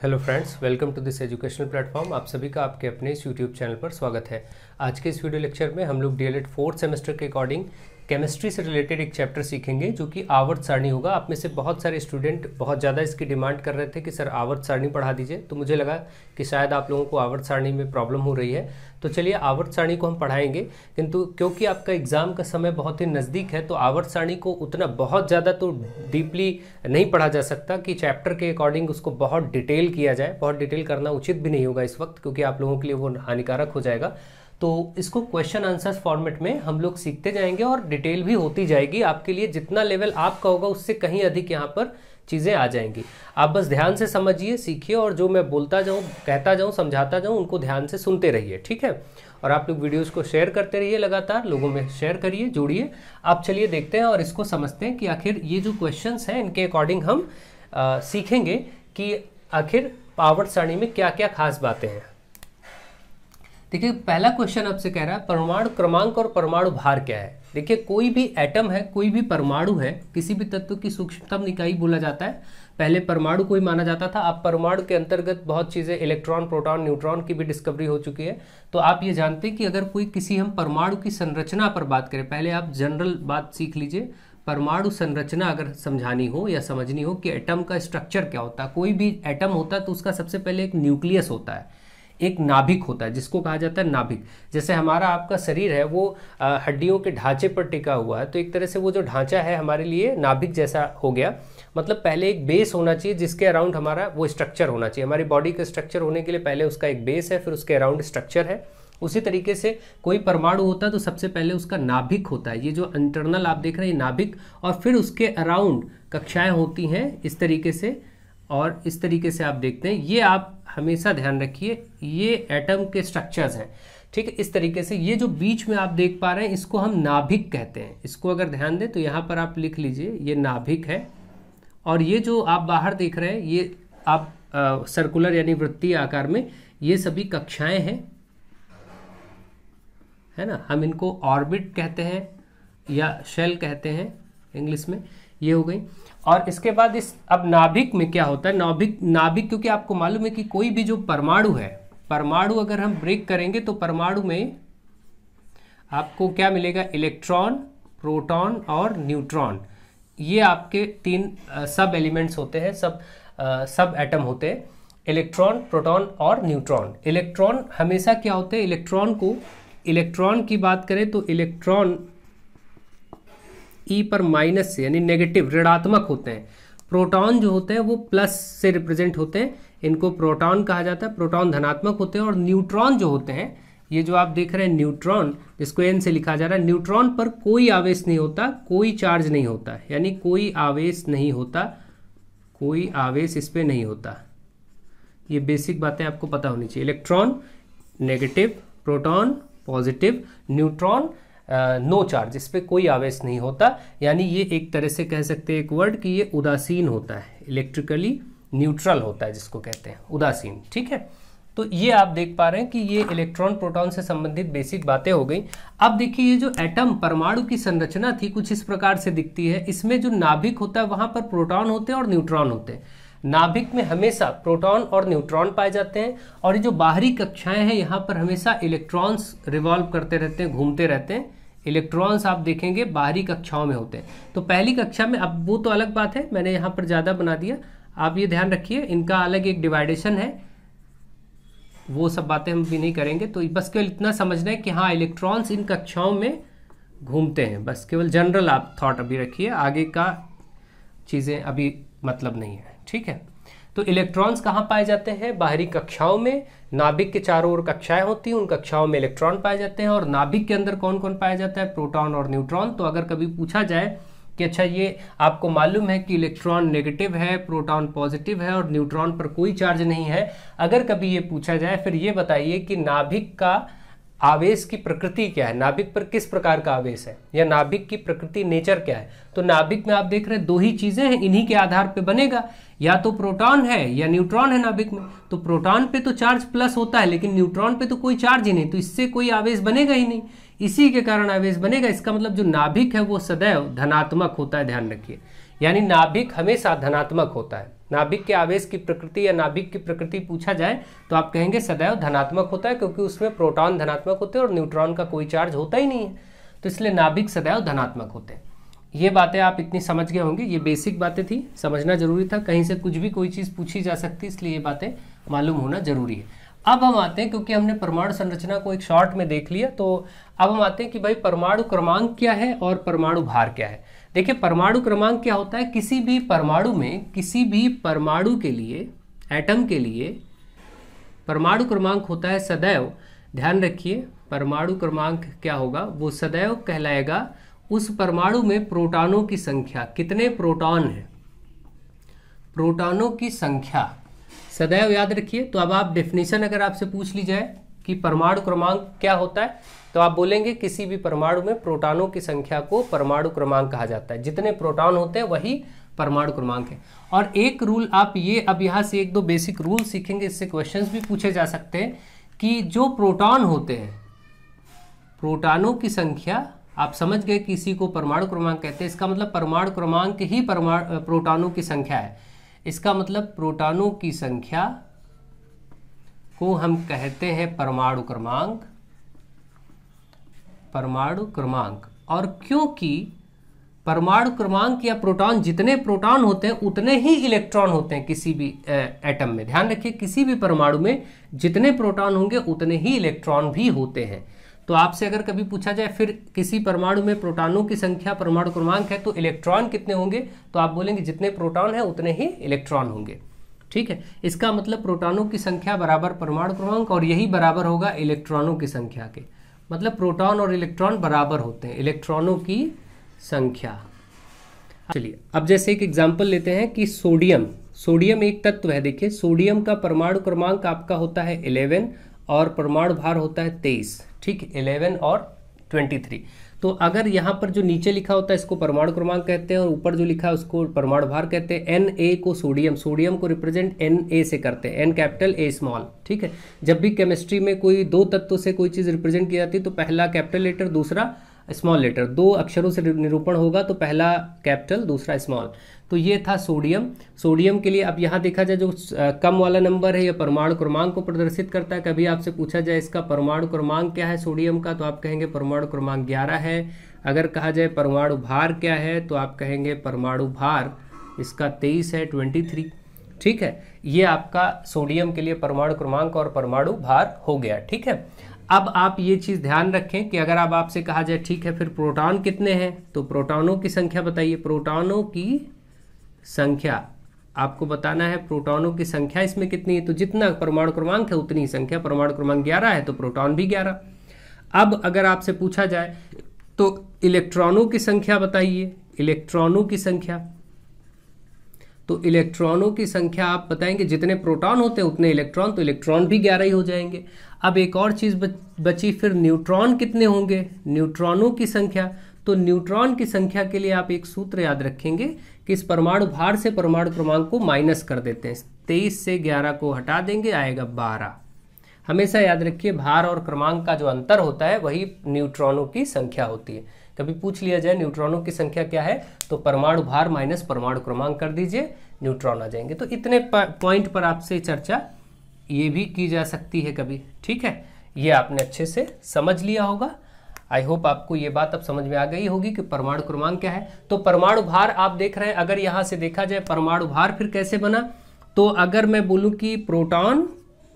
Hello friends, welcome to this educational platform. आप सभी का आपके अपने इस यूट्यूब चैनल पर स्वागत है। आज के इस वीडियो लेक्चर में हम लोग डीएलएड 4th सेमेस्टर के अकॉर्डिंग केमिस्ट्री से रिलेटेड एक चैप्टर सीखेंगे जो कि आवर्त सारणी होगा। आप में से बहुत सारे स्टूडेंट बहुत ज़्यादा इसकी डिमांड कर रहे थे कि सर आवर्त सारणी पढ़ा दीजिए, तो मुझे लगा कि शायद आप लोगों को आवर्त सारणी में प्रॉब्लम हो रही है, तो चलिए आवर्त सारणी को हम पढ़ाएंगे। किंतु क्योंकि आपका एग्ज़ाम का समय बहुत ही नज़दीक है तो आवर्त सारणी को उतना बहुत ज़्यादा तो डीपली नहीं पढ़ा जा सकता कि चैप्टर के अकॉर्डिंग उसको बहुत डिटेल किया जाए। बहुत डिटेल करना उचित भी नहीं होगा इस वक्त, क्योंकि आप लोगों के लिए वो हानिकारक हो जाएगा। तो इसको क्वेश्चन आंसर्स फॉर्मेट में हम लोग सीखते जाएंगे और डिटेल भी होती जाएगी। आपके लिए जितना लेवल आपका होगा उससे कहीं अधिक यहाँ पर चीज़ें आ जाएंगी। आप बस ध्यान से समझिए, सीखिए, और जो मैं बोलता जाऊँ, कहता जाऊँ, समझाता जाऊँ, उनको ध्यान से सुनते रहिए, ठीक है। और आप लोग वीडियोस को शेयर करते रहिए, लगातार लोगों में शेयर करिए, जोड़िए। आप चलिए देखते हैं और इसको समझते हैं कि आखिर ये जो क्वेश्चंस हैं इनके अकॉर्डिंग हम सीखेंगे कि आखिर आवर्त सारणी में क्या क्या खास बातें हैं। देखिए, पहला क्वेश्चन आपसे कह रहा है परमाणु क्रमांक और परमाणु भार क्या है। देखिए, कोई भी एटम है, कोई भी परमाणु है, किसी भी तत्व की सूक्ष्मतम इकाई बोला जाता है। पहले परमाणु को ही माना जाता था। अब परमाणु के अंतर्गत बहुत चीज़ें, इलेक्ट्रॉन, प्रोटॉन, न्यूट्रॉन की भी डिस्कवरी हो चुकी है। तो आप ये जानते हैं कि अगर कोई किसी हम परमाणु की संरचना पर बात करें, पहले आप जनरल बात सीख लीजिए। परमाणु संरचना अगर समझानी हो या समझनी हो कि एटम का स्ट्रक्चर क्या होता है, कोई भी एटम होता है तो उसका सबसे पहले एक न्यूक्लियस होता है, एक नाभिक होता है जिसको कहा जाता है नाभिक। जैसे हमारा आपका शरीर है वो हड्डियों के ढांचे पर टिका हुआ है, तो एक तरह से वो जो ढांचा है हमारे लिए नाभिक जैसा हो गया। मतलब पहले एक बेस होना चाहिए जिसके अराउंड हमारा वो स्ट्रक्चर होना चाहिए। हमारी बॉडी का स्ट्रक्चर होने के लिए पहले उसका एक बेस है, फिर उसके अराउंड स्ट्रक्चर है। उसी तरीके से कोई परमाणु होता है तो सबसे पहले उसका नाभिक होता है, ये जो इंटरनल आप देख रहे हैं नाभिक, और फिर उसके अराउंड कक्षाएं होती हैं इस तरीके से, और इस तरीके से आप देखते हैं। ये आप हमेशा ध्यान रखिए, ये एटम के स्ट्रक्चर्स हैं, ठीक है। इस तरीके से ये जो बीच में आप देख पा रहे हैं इसको हम नाभिक कहते हैं। इसको अगर ध्यान दें तो यहाँ पर आप लिख लीजिए, ये नाभिक है। और ये जो आप बाहर देख रहे हैं ये आप सर्कुलर यानी वृत्तीय आकार में, ये सभी कक्षाएं हैं, है ना। हम इनको ऑर्बिट कहते हैं या शेल कहते हैं इंग्लिश में, ये हो गई। और इसके बाद इस अब नाभिक में क्या होता है, नाभिक क्योंकि आपको मालूम है कि कोई भी जो परमाणु है, परमाणु अगर हम ब्रेक करेंगे तो परमाणु में आपको क्या मिलेगा, इलेक्ट्रॉन, प्रोटॉन और न्यूट्रॉन। ये आपके तीन सब एलिमेंट्स होते हैं, सब एटम होते हैं, इलेक्ट्रॉन, प्रोटॉन और न्यूट्रॉन। इलेक्ट्रॉन हमेशा क्या होते हैं, इलेक्ट्रॉन की बात करें तो इलेक्ट्रॉन ई पर माइनस से यानी नेगेटिव, ऋणात्मक होते हैं। प्रोटॉन जो होते हैं वो प्लस से रिप्रेजेंट होते हैं, इनको प्रोटॉन कहा जाता है, प्रोटॉन धनात्मक होते हैं। और न्यूट्रॉन जो होते हैं, ये जो आप देख रहे हैं न्यूट्रॉन, जिसको एन से लिखा जा रहा है, न्यूट्रॉन पर कोई आवेश नहीं होता, कोई चार्ज नहीं होता, यानी कोई आवेश नहीं होता, कोई आवेश इस पर नहीं होता। ये बेसिक बातें आपको पता होनी चाहिए। Electron negative, proton positive, neutron no charge, इस पर कोई आवेश नहीं होता। यानी ये एक तरह से कह सकते हैं एक वर्ड कि ये उदासीन होता है, इलेक्ट्रिकली न्यूट्रल होता है, जिसको कहते हैं उदासीन, ठीक है। तो ये आप देख पा रहे हैं कि ये इलेक्ट्रॉन प्रोटॉन से संबंधित बेसिक बातें हो गई। अब देखिए, ये जो एटम परमाणु की संरचना थी कुछ इस प्रकार से दिखती है। इसमें जो नाभिक होता है वहां पर प्रोटॉन होते हैं और न्यूट्रॉन होते हैं। नाभिक में हमेशा प्रोटॉन और न्यूट्रॉन पाए जाते हैं, और ये जो बाहरी कक्षाएं हैं यहाँ पर हमेशा इलेक्ट्रॉन्स रिवॉल्व करते रहते हैं, घूमते रहते हैं। इलेक्ट्रॉन्स आप देखेंगे बाहरी कक्षाओं में होते हैं। तो पहली कक्षा में, अब वो तो अलग बात है, मैंने यहाँ पर ज़्यादा बना दिया, आप ये ध्यान रखिए, इनका अलग एक डिवाइडेशन है, वो सब बातें हम भी नहीं करेंगे। तो बस केवल इतना समझना है कि हाँ, इलेक्ट्रॉन्स इन कक्षाओं में घूमते हैं, बस केवल जनरल आप थॉट अभी रखिए, आगे का चीज़ें अभी मतलब नहीं है, ठीक है। तो इलेक्ट्रॉन्स कहाँ पाए जाते हैं, बाहरी कक्षाओं में। नाभिक के चारों ओर कक्षाएं होती हैं, उन कक्षाओं में इलेक्ट्रॉन पाए जाते हैं। और नाभिक के अंदर कौन कौन पाया जाता है, प्रोटॉन और न्यूट्रॉन। तो अगर कभी पूछा जाए कि अच्छा ये आपको मालूम है कि इलेक्ट्रॉन नेगेटिव है, प्रोटॉन पॉजिटिव है और न्यूट्रॉन पर कोई चार्ज नहीं है, अगर कभी ये पूछा जाए फिर ये बताइए कि नाभिक का आवेश की प्रकृति क्या है, नाभिक पर किस प्रकार का आवेश है, या नाभिक की प्रकृति नेचर क्या है। तो नाभिक में आप देख रहे हैं दो ही चीजें हैं, इन्हीं के आधार पे बनेगा, या तो प्रोटॉन है या न्यूट्रॉन है नाभिक में। तो प्रोटॉन पे तो चार्ज प्लस होता है, लेकिन न्यूट्रॉन पे तो कोई चार्ज ही नहीं, तो इससे कोई आवेश बनेगा ही नहीं, इसी के कारण आवेश बनेगा। इसका मतलब जो नाभिक है वो सदैव धनात्मक होता है, ध्यान रखिए, यानी नाभिक हमेशा धनात्मक होता है। नाभिक के आवेश की प्रकृति या नाभिक की प्रकृति पूछा जाए तो आप कहेंगे सदैव धनात्मक होता है, क्योंकि उसमें प्रोटॉन धनात्मक होते हैं और न्यूट्रॉन का कोई चार्ज होता ही नहीं है, तो इसलिए नाभिक सदैव धनात्मक होते हैं। ये बातें आप इतनी समझ गए होंगे, ये बेसिक बातें थी, समझना जरूरी था, कहीं से कुछ भी कोई चीज़ पूछी जा सकती है, इसलिए ये बातें मालूम होना जरूरी है। अब हम आते हैं, क्योंकि हमने परमाणु संरचना को एक शॉर्ट में देख लिया, तो अब हम आते हैं कि भाई परमाणु क्रमांक क्या है और परमाणु भार क्या है। देखिए परमाणु क्रमांक क्या होता है, किसी भी परमाणु में, किसी भी परमाणु के लिए, एटम के लिए परमाणु क्रमांक होता है सदैव, ध्यान रखिए परमाणु क्रमांक क्या होगा, वो सदैव कहलाएगा उस परमाणु में प्रोटॉनों की संख्या, कितने प्रोटॉन हैं, प्रोटॉनों की संख्या सदैव याद रखिए। तो अब आप डेफिनेशन अगर आपसे पूछ ली जाए कि परमाणु क्रमांक क्या होता है, तो आप बोलेंगे किसी भी परमाणु में प्रोटॉनों की संख्या को परमाणु क्रमांक कहा जाता है, जितने प्रोटॉन होते हैं वही परमाणु क्रमांक है। और एक रूल आप ये अब यहाँ से एक दो बेसिक रूल सीखेंगे, इससे क्वेश्चंस भी पूछे जा सकते हैं कि जो प्रोटॉन होते हैं, प्रोटॉनों की संख्या, आप समझ गए कि इसी को परमाणु क्रमांक कहते हैं, इसका मतलब परमाणु क्रमांक ही प्रोटॉनों की संख्या है, इसका मतलब प्रोटॉनों की संख्या को हम कहते हैं परमाणु क्रमांक, परमाणु क्रमांक। और क्योंकि परमाणु क्रमांक या प्रोटॉन, जितने प्रोटॉन होते हैं उतने ही इलेक्ट्रॉन होते हैं किसी भी एटम में, ध्यान रखिए किसी भी परमाणु में जितने प्रोटॉन होंगे उतने ही इलेक्ट्रॉन भी होते हैं। तो आपसे अगर कभी पूछा जाए फिर किसी परमाणु में प्रोटॉनों की संख्या परमाणु क्रमांक है तो इलेक्ट्रॉन कितने होंगे, तो आप बोलेंगे जितने प्रोटॉन है उतने ही इलेक्ट्रॉन होंगे, ठीक है। इसका मतलब प्रोटॉनों की संख्या बराबर परमाणु क्रमांक, और यही बराबर होगा इलेक्ट्रॉनों की संख्या के, मतलब प्रोटॉन और इलेक्ट्रॉन बराबर होते हैं, इलेक्ट्रॉनों की संख्या। चलिए अब जैसे एक एग्जाम्पल लेते हैं कि सोडियम, सोडियम एक तत्व है, देखिए सोडियम का परमाणु क्रमांक आपका होता है 11 और परमाणु भार होता है 23, ठीक, 11 और 23। तो अगर यहाँ पर जो नीचे लिखा होता है इसको परमाणु क्रमांक कहते हैं और ऊपर जो लिखा है उसको परमाणु भार कहते हैं। Na को सोडियम, सोडियम को रिप्रेजेंट Na से करते हैं, N कैपिटल A स्मॉल, ठीक है। जब भी केमिस्ट्री में कोई दो तत्वों से कोई चीज़ रिप्रेजेंट की जाती है तो पहला कैपिटल लेटर दूसरा स्मॉल लेटर, दो अक्षरों से निरूपण होगा तो पहला कैपिटल दूसरा स्मॉल। तो ये था सोडियम। सोडियम के लिए अब यहाँ देखा जाए जो कम वाला नंबर है ये परमाणु क्रमांक को प्रदर्शित करता है। कभी आपसे पूछा जाए इसका परमाणु क्रमांक क्या है सोडियम का, तो आप कहेंगे परमाणु क्रमांक 11 है। अगर कहा जाए परमाणु भार क्या है तो आप कहेंगे परमाणु भार इसका 23 है, 23, ठीक है। ये आपका सोडियम के लिए परमाणु क्रमांक और परमाणु भार हो गया, ठीक है। अब आप ये चीज़ ध्यान रखें कि अगर अब आपसे कहा जाए ठीक है फिर प्रोटॉन कितने हैं, तो प्रोटॉनों की संख्या बताइए, प्रोटॉनों की संख्या आपको बताना है, प्रोटॉनों की संख्या इसमें कितनी है, तो जितना परमाणु क्रमांक है उतनी संख्या, परमाणु क्रमांक 11 है तो प्रोटॉन भी 11। अब अगर आपसे पूछा जाए तो इलेक्ट्रॉनों की संख्या बताइए, इलेक्ट्रॉनों की संख्या, तो इलेक्ट्रॉनों की संख्या आप बताएंगे जितने प्रोटॉन होते हैं उतने इलेक्ट्रॉन, तो इलेक्ट्रॉन भी 11 ही हो जाएंगे। अब एक और चीज़ बची, फिर न्यूट्रॉन कितने होंगे, न्यूट्रॉनों की संख्या, तो न्यूट्रॉन की संख्या के लिए आप एक सूत्र याद रखेंगे कि इस परमाणु भार से परमाणु क्रमांक को माइनस कर देते हैं, 23 से 11 को हटा देंगे आएगा 12। हमेशा याद रखिए भार और क्रमांक का जो अंतर होता है वही न्यूट्रॉनों की संख्या होती है। कभी पूछ लिया जाए न्यूट्रॉनों की संख्या क्या है तो परमाणु भार माइनस परमाणु क्रमांक कर दीजिए, न्यूट्रॉन आ जाएंगे। तो इतने पॉइंट पर आपसे चर्चा ये भी की जा सकती है कभी, ठीक है। ये आपने अच्छे से समझ लिया होगा। आई होप आपको ये बात अब समझ में आ गई होगी कि परमाणु क्रमांक क्या है। तो परमाणु भार आप देख रहे हैं, अगर यहाँ से देखा जाए परमाणु भार फिर कैसे बना, तो अगर मैं बोलूँ कि प्रोटॉन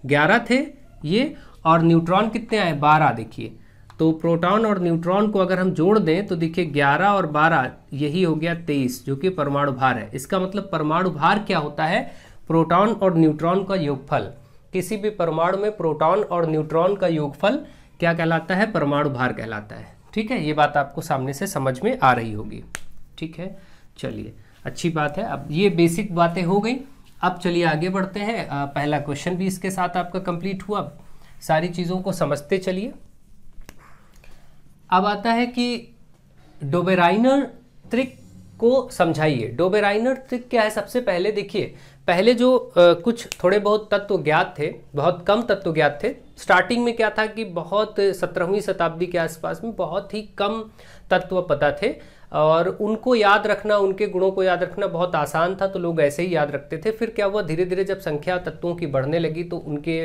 11 थे ये और न्यूट्रॉन कितने आए 12, देखिए तो प्रोटॉन और न्यूट्रॉन को अगर हम जोड़ दें तो देखिए 11 और 12 यही हो गया 23 जो कि परमाणु भार है। इसका मतलब परमाणु भार क्या होता है, प्रोटॉन और न्यूट्रॉन का योगफल। किसी भी परमाणु में प्रोटॉन और न्यूट्रॉन का योगफल क्या कहलाता है, परमाणु भार कहलाता है, ठीक है। ये बात आपको सामने से समझ में आ रही होगी, ठीक है। चलिए अच्छी बात है, अब ये बेसिक बातें हो गई। अब चलिए आगे बढ़ते हैं। पहला क्वेश्चन भी इसके साथ आपका कंप्लीट हुआ, सारी चीज़ों को समझते चलिए। अब आता है कि डोबेराइनर त्रिक को समझाइए। डोबेराइनर त्रिक क्या है, सबसे पहले देखिए पहले जो कुछ थोड़े बहुत तत्व ज्ञात थे, बहुत कम तत्व ज्ञात थे। स्टार्टिंग में क्या था कि बहुत 17वीं शताब्दी के आसपास में बहुत ही कम तत्व पता थे। और उनको याद रखना, उनके गुणों को याद रखना बहुत आसान था, तो लोग ऐसे ही याद रखते थे। फिर क्या हुआ, धीरे धीरे जब संख्या तत्वों की बढ़ने लगी तो उनके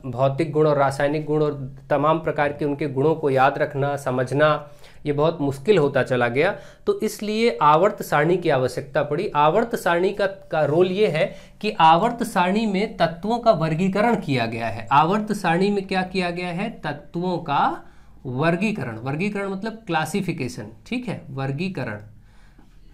भौतिक गुण और रासायनिक गुण और तमाम प्रकार के उनके गुणों को याद रखना, समझना ये बहुत मुश्किल होता चला गया। तो इसलिए आवर्त सारणी की आवश्यकता पड़ी। आवर्त सारणी का रोल ये है कि आवर्त सारणी में तत्वों का वर्गीकरण किया गया है। आवर्त सारणी में क्या किया गया है, तत्वों का वर्गीकरण। वर्गीकरण मतलब क्लासिफिकेशन, ठीक है, वर्गीकरण।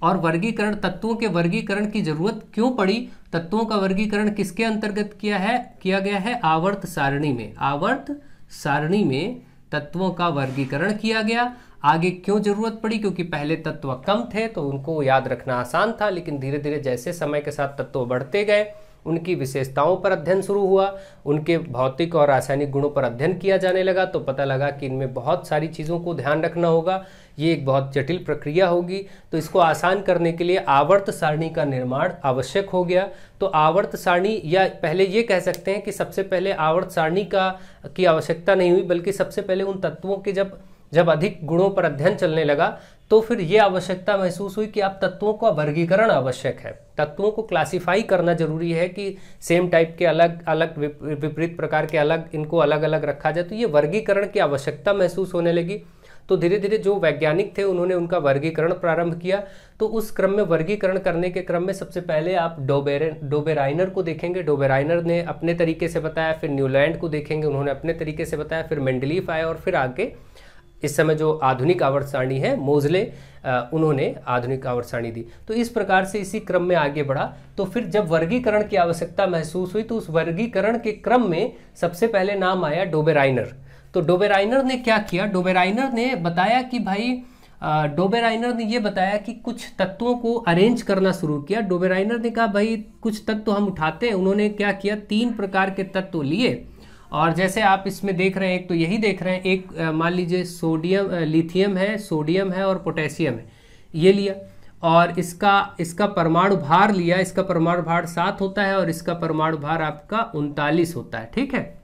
और वर्गीकरण, तत्वों के वर्गीकरण की जरूरत क्यों पड़ी, तत्वों का वर्गीकरण किसके अंतर्गत किया गया है, आवर्त सारणी में। आवर्त सारणी में तत्वों का वर्गीकरण किया गया। आगे क्यों जरूरत पड़ी, क्योंकि पहले तत्व कम थे तो उनको याद रखना आसान था, लेकिन धीरे धीरे जैसे समय के साथ तत्व बढ़ते गए, उनकी विशेषताओं पर अध्ययन शुरू हुआ, उनके भौतिक और रासायनिक गुणों पर अध्ययन किया जाने लगा, तो पता लगा कि इनमें बहुत सारी चीज़ों को ध्यान रखना होगा, ये एक बहुत जटिल प्रक्रिया होगी। तो इसको आसान करने के लिए आवर्त सारणी का निर्माण आवश्यक हो गया। तो आवर्त सारणी, या पहले ये कह सकते हैं कि सबसे पहले आवर्त सारणी की आवश्यकता नहीं हुई, बल्कि सबसे पहले उन तत्वों के जब अधिक गुणों पर अध्ययन चलने लगा तो फिर ये आवश्यकता महसूस हुई कि आप तत्वों का वर्गीकरण आवश्यक है, तत्वों को क्लासिफाई करना जरूरी है कि सेम टाइप के अलग अलग विपरीत प्रकार के इनको अलग अलग रखा जाए। तो ये वर्गीकरण की आवश्यकता महसूस होने लगी। तो धीरे धीरे जो वैज्ञानिक थे उन्होंने उनका वर्गीकरण प्रारंभ किया। तो उस क्रम में, वर्गीकरण करने के क्रम में सबसे पहले आप डोबेराइनर को देखेंगे। डोबेराइनर ने अपने तरीके से बताया, फिर न्यूलैंड को देखेंगे, उन्होंने अपने तरीके से बताया, फिर मेंडलीफ आए, और फिर आगे इस समय जो आधुनिक आवर्त सारणी है, मोजले, उन्होंने आधुनिक आवर्त सारणी दी। तो इस प्रकार से इसी क्रम में आगे बढ़ा। तो फिर जब वर्गीकरण की आवश्यकता महसूस हुई तो उस वर्गीकरण के क्रम में सबसे पहले नाम आया डोबेराइनर। तो डोबेराइनर ने क्या किया, डोबेराइनर ने बताया कि भाई, डोबेराइनर ने ये बताया कि कुछ तत्वों को अरेंज करना शुरू किया। डोबेराइनर ने कहा भाई कुछ तत्व हम उठाते हैं। उन्होंने क्या किया, 3 प्रकार के तत्व लिए, और जैसे आप इसमें देख रहे हैं, एक तो यही देख रहे हैं, एक मान लीजिए लिथियम है, सोडियम है और पोटेशियम है, ये लिया, और इसका परमाणु भार लिया। इसका परमाणु भार 7 होता है और इसका परमाणु भार आपका 39 होता है, ठीक है,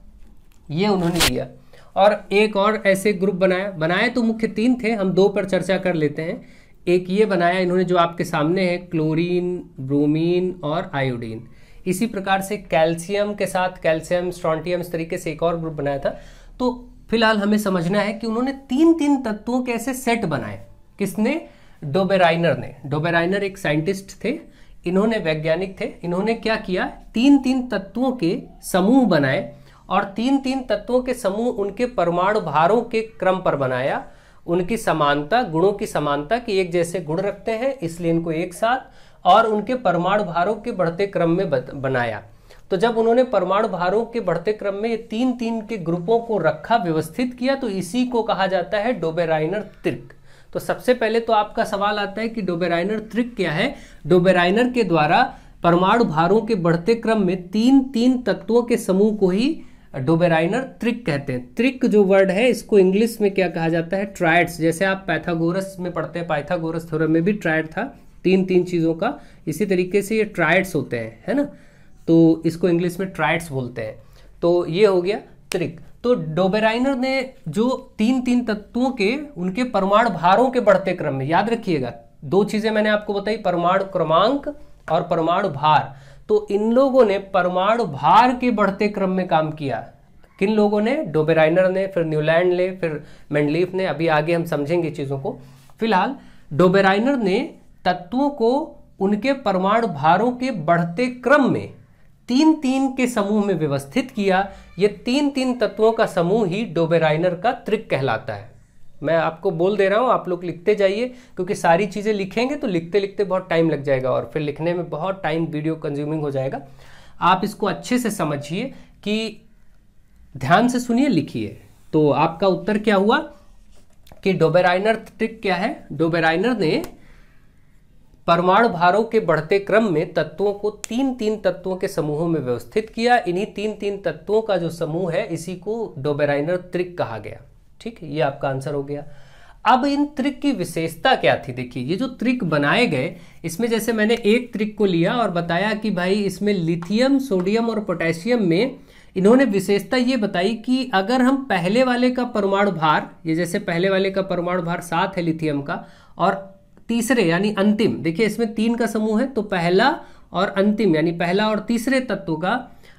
ये उन्होंने लिया। और एक और ऐसे ग्रुप बनाए तो मुख्य 3 थे, हम 2 पर चर्चा कर लेते हैं। एक ये बनाया इन्होंने जो आपके सामने है, क्लोरीन, ब्रोमीन और आयोडीन। इसी प्रकार से कैल्शियम के साथ कैल्शियम, स्ट्रोंटियम, इस तरीके से एक और ग्रुप बनाया था। तो फिलहाल हमें समझना है कि उन्होंने 3 तत्वों के ऐसे सेट बनाए। किसने, डोबेराइनर ने। डोबेराइनर एक साइंटिस्ट थे, इन्होंने वैज्ञानिक थे। इन्होंने क्या किया, 3 तत्वों के समूह बनाए, और 3 तत्वों के समूह उनके परमाणु भारों के क्रम पर बनाया। उनकी समानता, गुणों की समानता, कि एक जैसे गुण रखते हैं इसलिए इनको एक साथ, और उनके परमाणु भारों के बढ़ते क्रम में बनाया। तो जब उन्होंने परमाणु भारों के बढ़ते क्रम में ये 3 के ग्रुपों को रखा, व्यवस्थित किया, तो इसी को कहा जाता है डोबेराइनर त्रिक। तो सबसे पहले तो आपका सवाल आता है कि डोबेराइनर त्रिक क्या है। डोबेराइनर के द्वारा परमाणु भारों के बढ़ते क्रम में 3 तत्वों के समूह को ही डोबेराइनर त्रिक कहते हैं। त्रिक जो वर्ड है, इसको इंग्लिश में क्या कहा जाता है, ट्रायड्स। जैसे आप पाइथागोरस में पढ़ते हैं, पाइथागोरस थ्योरम में भी ट्रायड था, 3 चीजों का। इसी तरीके से ये ट्रायड्स होते हैं, है ना, तो इसको इंग्लिश में ट्रायड्स बोलते हैं। तो ये हो गया त्रिक। तो डोबेराइनर ने जो 3 तत्वों के, उनके परमाणु भारों के बढ़ते क्रम में, याद रखिएगा 2 चीजें मैंने आपको बताई, परमाणु क्रमांक और परमाणु भार। तो इन लोगों ने परमाणु भार के बढ़ते क्रम में काम किया। किन लोगों ने, डोबेराइनर ने, फिर न्यूलैंड ने, फिर मेंडलीफ ने। अभी आगे हम समझेंगे चीजों को। फिलहाल डोबेराइनर ने तत्वों को उनके परमाणु भारों के बढ़ते क्रम में 3 के समूह में व्यवस्थित किया। ये 3 तत्वों का समूह ही डोबेराइनर का त्रिक कहलाता है। मैं आपको बोल दे रहा हूं, आप लोग लिखते जाइए, क्योंकि सारी चीजें लिखेंगे तो लिखते लिखते बहुत टाइम लग जाएगा, और फिर लिखने में बहुत टाइम वीडियो कंज्यूमिंग हो जाएगा। आप इसको अच्छे से समझिए, कि ध्यान से सुनिए, लिखिए। तो आपका उत्तर क्या हुआ कि डोबेराइनर त्रिक क्या है। डोबेराइनर ने परमाणु भारों के बढ़ते क्रम में तत्वों को 3 तत्वों के समूहों में व्यवस्थित किया। इन्हीं 3 तत्वों का जो समूह है, इसी को डोबेराइनर त्रिक कहा गया। ठीक है, ये आपका आंसर हो गया। अब इन त्रिक की विशेषता क्या थी, देखिए ये जो त्रिक बनाए गए, इसमें जैसे मैंने एक त्रिक को लिया और बताया कि भाई इसमें लिथियम, सोडियम और पोटेशियम में इन्होंने विशेषता ये बताई कि अगर हम पहले वाले का परमाणु भार, ये जैसे पहले वाले का परमाणु भार 7 है लिथियम का, और तीसरे यानी अंतिम, देखिए इसमें 3 का समूह है, तो पहला और अंतिम यानी पहला और तीसरे तत्व का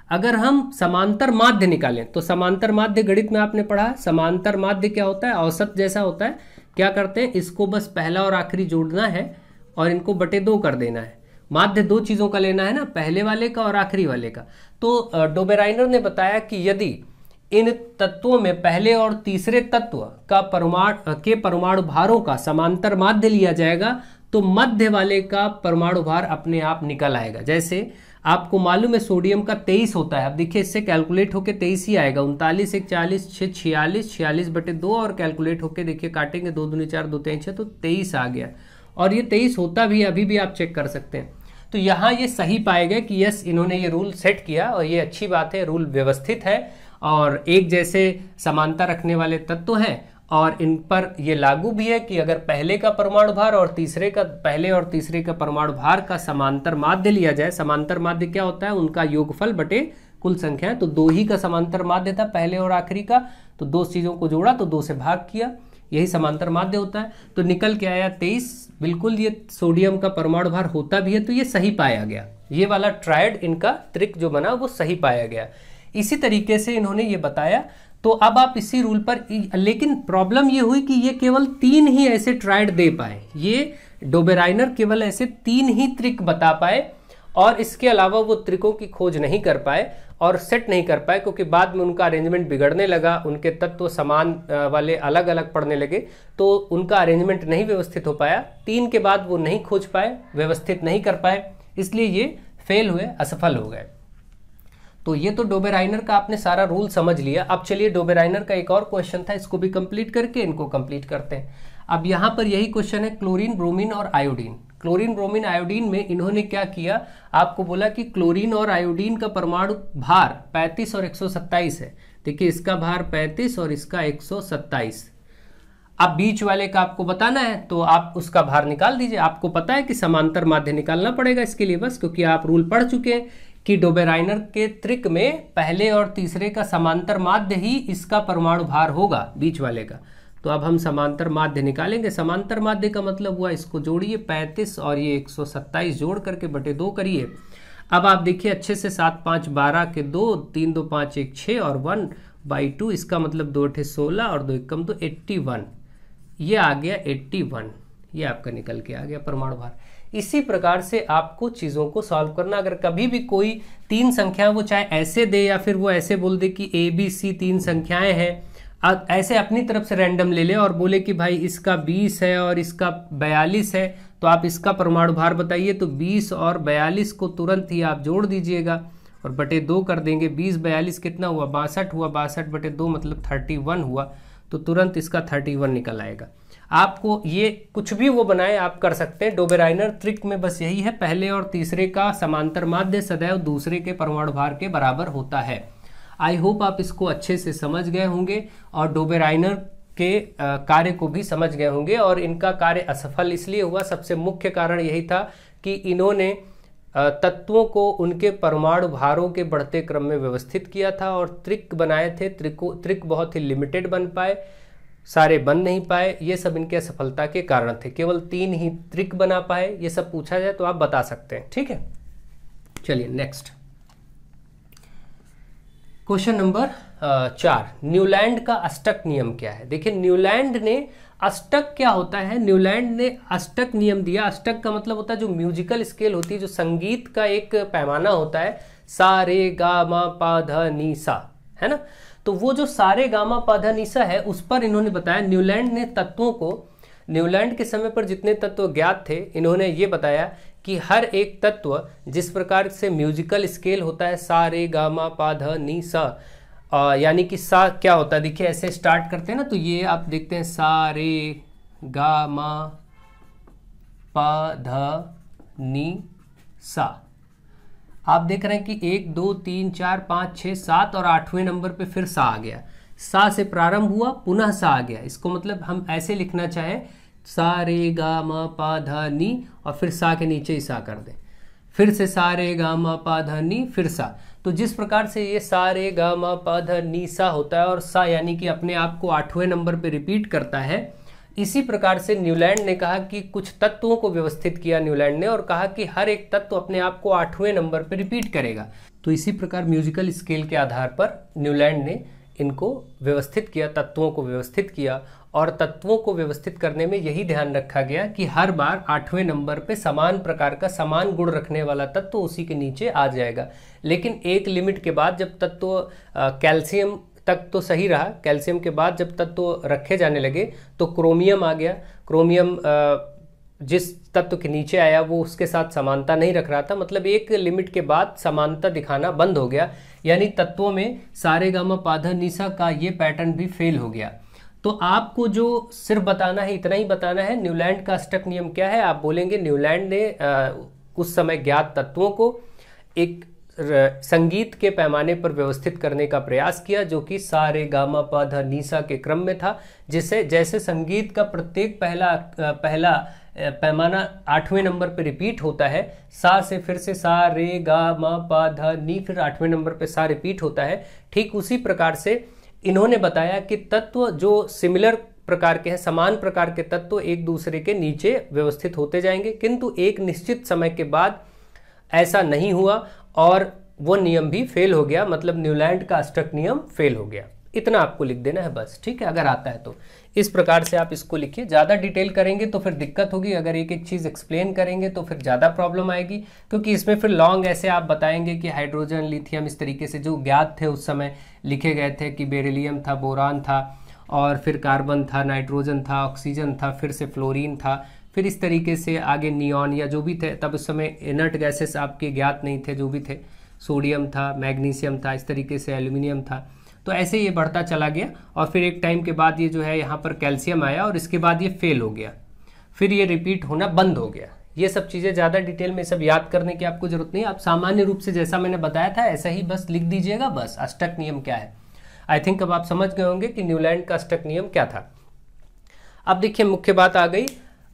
अगर हम समांतर माध्य निकालें, तो समांतर माध्य गणित में आपने पढ़ा, समांतर माध्य क्या होता है, औसत जैसा होता है। क्या करते हैं, इसको बस पहला और आखिरी जोड़ना है और इनको बटे 2 कर देना है। माध्य 2 चीजों का लेना है ना, पहले वाले का और आखिरी वाले का। तो डोबेराइनर ने बताया कि यदि इन तत्वों में पहले और तीसरे तत्व का परमाणु भारों का समांतर माध्य लिया जाएगा तो मध्य वाले का परमाणु भार अपने आप निकल आएगा। जैसे आपको मालूम है सोडियम का 23 होता है, अब देखिए इससे कैलकुलेट होके 23 ही आएगा, 39 1 40 6 46 46 बटे 2 और कैलकुलेट होके देखिए काटेंगे 2 दूनी 4 2 3 6 तो 23 आ गया। और ये 23 होता भी, अभी भी आप चेक कर सकते हैं। तो यहाँ ये सही पाएगा कि यस इन्होंने ये रूल सेट किया और ये अच्छी बात है, रूल व्यवस्थित है और एक जैसे समानता रखने वाले तत्व हैं और इन पर ये लागू भी है कि अगर पहले का परमाणु भार और पहले और तीसरे का परमाणु भार का समांतर माध्य लिया जाए, समांतर माध्य क्या होता है, उनका योगफल बटे कुल संख्या है। तो 2 ही का समांतर माध्य था पहले और आखिरी का, तो 2 चीजों को जोड़ा तो 2 से भाग किया, यही समांतर माध्य होता है। तो निकल के आया 23, बिल्कुल ये सोडियम का परमाणु भार होता भी है, तो ये सही पाया गया। ये वाला ट्रायड इनका त्रिक जो बना वो सही पाया गया। इसी तरीके से इन्होंने ये बताया। तो अब आप इसी रूल पर, लेकिन प्रॉब्लम ये हुई कि ये केवल 3 ही ऐसे ट्रायड दे पाए, ये डोबेराइनर केवल ऐसे 3 ही त्रिक बता पाए और इसके अलावा वो त्रिकों की खोज नहीं कर पाए और सेट नहीं कर पाए, क्योंकि बाद में उनका अरेंजमेंट बिगड़ने लगा, उनके तत्व समान वाले अलग अलग पड़ने लगे, तो उनका अरेंजमेंट नहीं व्यवस्थित हो पाया। 3 के बाद वो नहीं खोज पाए, व्यवस्थित नहीं कर पाए, इसलिए ये फेल हुए, असफल हो गए। तो ये तो डोबेराइनर का आपने सारा रूल समझ लिया। अब चलिए डोबेराइनर का एक और क्वेश्चन था, इसको भी कंप्लीट करके इनको कंप्लीट करते हैं। अब यहाँ पर यही क्वेश्चन है क्लोरीन, ब्रोमीन और आयोडीन। क्लोरीन, ब्रोमीन, आयोडीन में इन्होंने क्या किया, आपको बोला कि क्लोरीन और आयोडीन का परमाणु भार 35 और 127 है। देखिए इसका भार 35 और इसका 127। अब बीच वाले का आपको बताना है तो आप उसका भार निकाल दीजिए। आपको पता है कि समांतर माध्य निकालना पड़ेगा इसके लिए बस, क्योंकि आप रूल पढ़ चुके हैं कि डोबेराइनर के त्रिक में पहले और तीसरे का समांतर माध्य ही इसका परमाणु भार होगा, बीच वाले का। तो अब हम समांतर माध्य निकालेंगे। समांतर माध्य का मतलब हुआ, इसको जोड़िए 35 और ये 127 जोड़ करके बटे 2 करिए। अब आप देखिए अच्छे से 7 5 12 के 2, 3 2 5 1 6 और 1/2, इसका मतलब 2 8 16 और 2 1 कम, तो 81, ये आ गया 81, ये आपका निकल के आ गया परमाणु भार। इसी प्रकार से आपको चीज़ों को सॉल्व करना। अगर कभी भी कोई 3 संख्या वो चाहे ऐसे दे या फिर वो ऐसे बोल दे कि ABC 3 संख्याएं हैं, ऐसे अपनी तरफ से रैंडम ले ले और बोले कि भाई इसका 20 है और इसका 42 है, तो आप इसका परमाणु भार बताइए, तो 20 और 42 को तुरंत ही आप जोड़ दीजिएगा और बटे 2 कर देंगे। 20 42 कितना हुआ, 62 हुआ, 62 बटे 2 मतलब 31 हुआ, तो तुरंत इसका 31 निकल आएगा। आपको ये कुछ भी वो बनाए आप कर सकते हैं। डोबेराइनर ट्रिक में बस यही है, पहले और तीसरे का समांतर माध्य सदैव दूसरे के परमाणु भार के बराबर होता है। आई होप आप इसको अच्छे से समझ गए होंगे और डोबेराइनर के कार्य को भी समझ गए होंगे। और इनका कार्य असफल इसलिए हुआ, सबसे मुख्य कारण यही था कि इन्होंने तत्वों को उनके परमाणु भारों के बढ़ते क्रम में व्यवस्थित किया था और त्रिक बनाए थे। त्रिक बहुत ही लिमिटेड बन पाए, सारे बन नहीं पाए। ये सब इनके असफलता के कारण थे। केवल 3 ही त्रिक बना पाए। ये सब पूछा जाए तो आप बता सकते हैं, ठीक है। चलिए नेक्स्ट क्वेश्चन नंबर 4, न्यूलैंड का अष्टक नियम क्या है। देखिए न्यूलैंड ने अष्टक क्या होता है, न्यूलैंड ने अष्टक नियम दिया। अष्टक का मतलब होता है जो म्यूजिकल स्केल होती है, जो संगीत का एक पैमाना होता है, सा रे गा मा पा ध नी सा, है ना। तो वो जो सारे गामा पाधा निशा है उस पर इन्होंने बताया, न्यूलैंड ने तत्वों को, न्यूलैंड के समय पर जितने तत्व ज्ञात थे इन्होंने ये बताया कि हर एक तत्व जिस प्रकार से म्यूजिकल स्केल होता है, सा रे गामा पाधा नी सा, यानी कि सा क्या होता है, देखिए ऐसे स्टार्ट करते हैं ना, तो ये आप देखते हैं सा रे गामा पाधा नी सा। आप देख रहे हैं कि 1 2 3 4 5 6 7 और 8वें नंबर पे फिर सा आ गया। सा से प्रारंभ हुआ, पुनः सा आ गया। इसको मतलब हम ऐसे लिखना चाहें, सा रे गा म पा ध नी और फिर सा के नीचे ही सा कर दें, फिर से सा रे गा म पा ध नी फिर सा। तो जिस प्रकार से ये सा रे गा म पा ध नी सा होता है और सा यानी कि अपने आप को 8वें नंबर पे रिपीट करता है, इसी प्रकार से न्यूलैंड ने कहा कि कुछ तत्वों को व्यवस्थित किया न्यूलैंड ने और कहा कि हर एक तत्व अपने आप को 8वें नंबर पर रिपीट करेगा। तो इसी प्रकार म्यूजिकल स्केल के आधार पर न्यूलैंड ने इनको व्यवस्थित किया, तत्वों को व्यवस्थित किया। और तत्वों को व्यवस्थित करने में यही ध्यान रखा गया कि हर बार 8वें नंबर पे समान प्रकार का समान गुण रखने वाला तत्व उसी के नीचे आ जाएगा। लेकिन एक लिमिट के बाद जब तत्व कैल्शियम तक तो सही रहा, कैल्शियम के बाद जब तत्व रखे जाने लगे तो क्रोमियम आ गया। क्रोमियम जिस तत्व के नीचे आया वो उसके साथ समानता नहीं रख रहा था, मतलब एक लिमिट के बाद समानता दिखाना बंद हो गया, यानी तत्वों में सारे गामा पाधा निसा का ये पैटर्न भी फेल हो गया। तो आपको जो सिर्फ बताना है, इतना ही बताना है, न्यूलैंड का अष्टक नियम क्या है। आप बोलेंगे न्यूलैंड ने उस समय ज्ञात तत्वों को एक संगीत के पैमाने पर व्यवस्थित करने का प्रयास किया, जो कि सारे गामा पाधा निसा के क्रम में था। जिसे जैसे संगीत का प्रत्येक पहला पैमाना 8वें नंबर पे रिपीट होता है, सा से फिर से सा रे गा मा पा धा नी, फिर 8वें नंबर पे सा रिपीट होता है। ठीक उसी प्रकार से इन्होंने बताया कि तत्व जो सिमिलर प्रकार के हैं, समान प्रकार के तत्व एक दूसरे के नीचे व्यवस्थित होते जाएंगे, किंतु एक निश्चित समय के बाद ऐसा नहीं हुआ और वो नियम भी फेल हो गया, मतलब न्यूलैंड का अष्टक नियम फेल हो गया। इतना आपको लिख देना है बस, ठीक है, अगर आता है तो। इस प्रकार से आप इसको लिखिए। ज़्यादा डिटेल करेंगे तो फिर दिक्कत होगी, अगर एक एक चीज़ एक्सप्लेन करेंगे तो फिर ज़्यादा प्रॉब्लम आएगी, क्योंकि इसमें फिर लॉन्ग ऐसे आप बताएंगे कि हाइड्रोजन, लिथियम, इस तरीके से जो ज्ञात थे उस समय लिखे गए थे कि बेरिलियम था, बोरान था, और फिर कार्बन था, नाइट्रोजन था, ऑक्सीजन था, फिर से फ्लोरीन था, फिर इस तरीके से आगे नियॉन या जो भी थे, तब उस समय इनर्ट गैसेस आपके ज्ञात नहीं थे, जो भी थे, सोडियम था, मैग्नीशियम था, इस तरीके से एल्यूमिनियम था। तो ऐसे ये बढ़ता चला गया और फिर एक टाइम के बाद ये जो है यहाँ पर कैल्शियम आया और इसके बाद ये फेल हो गया, फिर ये रिपीट होना बंद हो गया। ये सब चीज़ें ज़्यादा डिटेल में सब याद करने की आपको जरूरत नहीं है, आप सामान्य रूप से जैसा मैंने बताया था ऐसा ही बस लिख दीजिएगा, बस अष्टक नियम क्या है। आई थिंक अब आप समझ गए होंगे कि न्यूलैंड का अष्टक नियम क्या था। अब देखिए मुख्य बात आ गई।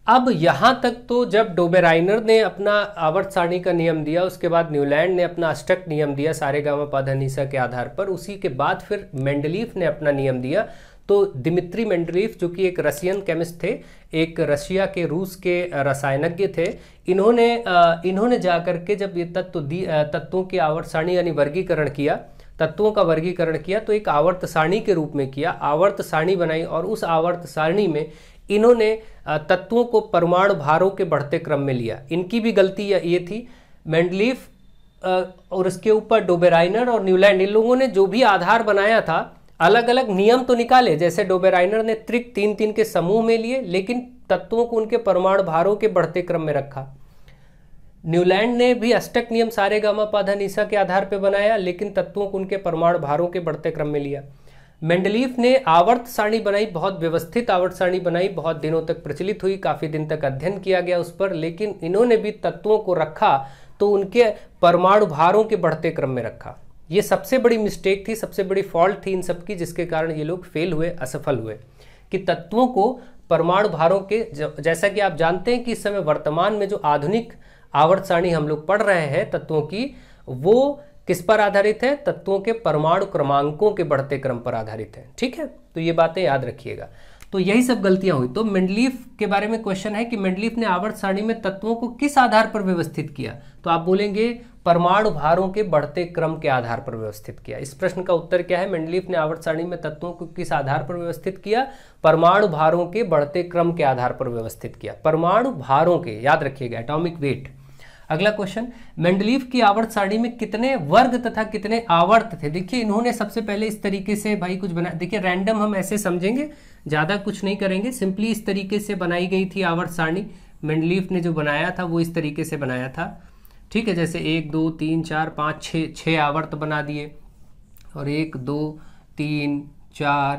अब यहाँ तक तो जब डोबेराइनर ने अपना आवर्त सारणी का नियम दिया, उसके बाद न्यूलैंड ने अपना अष्टक नियम दिया सारे गामा पाधा निसा के आधार पर, उसी के बाद फिर मेंडलीफ ने अपना नियम दिया। तो दिमित्री मेंडलीफ जो कि एक रशियन केमिस्ट थे, एक रशिया के रूस के रसायनज्ञ थे, इन्होंने जाकर के जब ये तत्वों की आवर्त सारणी यानी वर्गीकरण किया, तत्वों का वर्गीकरण किया, तो एक आवर्त सारणी के रूप में किया, आवर्त सारणी बनाई और उस आवर्त सारणी में इन्होंने तत्वों को परमाणु भारों के बढ़ते क्रम में लिया। इनकी भी गलती ये थी, मेंडलीफ और इसके ऊपर डोबेराइनर और न्यूलैंड, इन लोगों ने जो भी आधार बनाया था अलग अलग नियम तो निकाले, जैसे डोबेराइनर ने त्रिक 3-3 के समूह में लिए, लेकिन तत्वों को उनके परमाणु भारों के बढ़ते क्रम में रखा। न्यूलैंड ने भी अष्टक नियम सारे गामा पाधा निसा के आधार पर बनाया, लेकिन तत्वों को उनके परमाणु भारों के बढ़ते क्रम में लिया। मेंडलीफ ने आवर्त सारणी बनाई, बहुत व्यवस्थित आवर्त सारणी बनाई, बहुत दिनों तक प्रचलित हुई, काफी दिन तक अध्ययन किया गया उस पर, लेकिन इन्होंने भी तत्वों को रखा तो उनके परमाणु भारों के बढ़ते क्रम में रखा। ये सबसे बड़ी मिस्टेक थी, सबसे बड़ी फॉल्ट थी इन सबकी, जिसके कारण ये लोग फेल हुए, असफल हुए, कि तत्वों को परमाणु भारों के, जैसा कि आप जानते हैं कि इस समय वर्तमान में जो आधुनिक आवर्त सारणी हम लोग पढ़ रहे हैं तत्वों की, वो किस पर आधारित है? तत्वों के परमाणु क्रमांकों के बढ़ते क्रम पर आधारित है। ठीक है, तो ये बातें याद रखिएगा। तो यही सब गलतियां हुई। तो मेंडलीफ के बारे में क्वेश्चन है कि मेंडलीफ ने आवर्त सारणी में तत्वों को किस आधार पर व्यवस्थित किया, तो आप बोलेंगे परमाणु भारों के बढ़ते क्रम के आधार पर व्यवस्थित किया। इस प्रश्न का उत्तर क्या है? मेंडलीफ ने आवर्त सारणी में तत्वों को किस आधार पर व्यवस्थित किया? परमाणु भारों के बढ़ते क्रम के आधार पर व्यवस्थित किया। परमाणु भारों के, याद रखिएगा, एटॉमिक वेट। अगला क्वेश्चन, मेंडलीफ की आवर्त सारणी में कितने वर्ग तथा कितने आवर्त थे? देखिए इन्होंने सबसे पहले इस तरीके से भाई कुछ बना, देखिए रैंडम हम ऐसे समझेंगे, ज्यादा कुछ नहीं करेंगे, सिंपली इस तरीके से बनाई गई थी आवर्त सारणी। मेंडलीफ ने जो बनाया था वो इस तरीके से बनाया था। ठीक है, जैसे 1 2 3 4 5 6 आवर्त बना दिए, और 1 2 3 4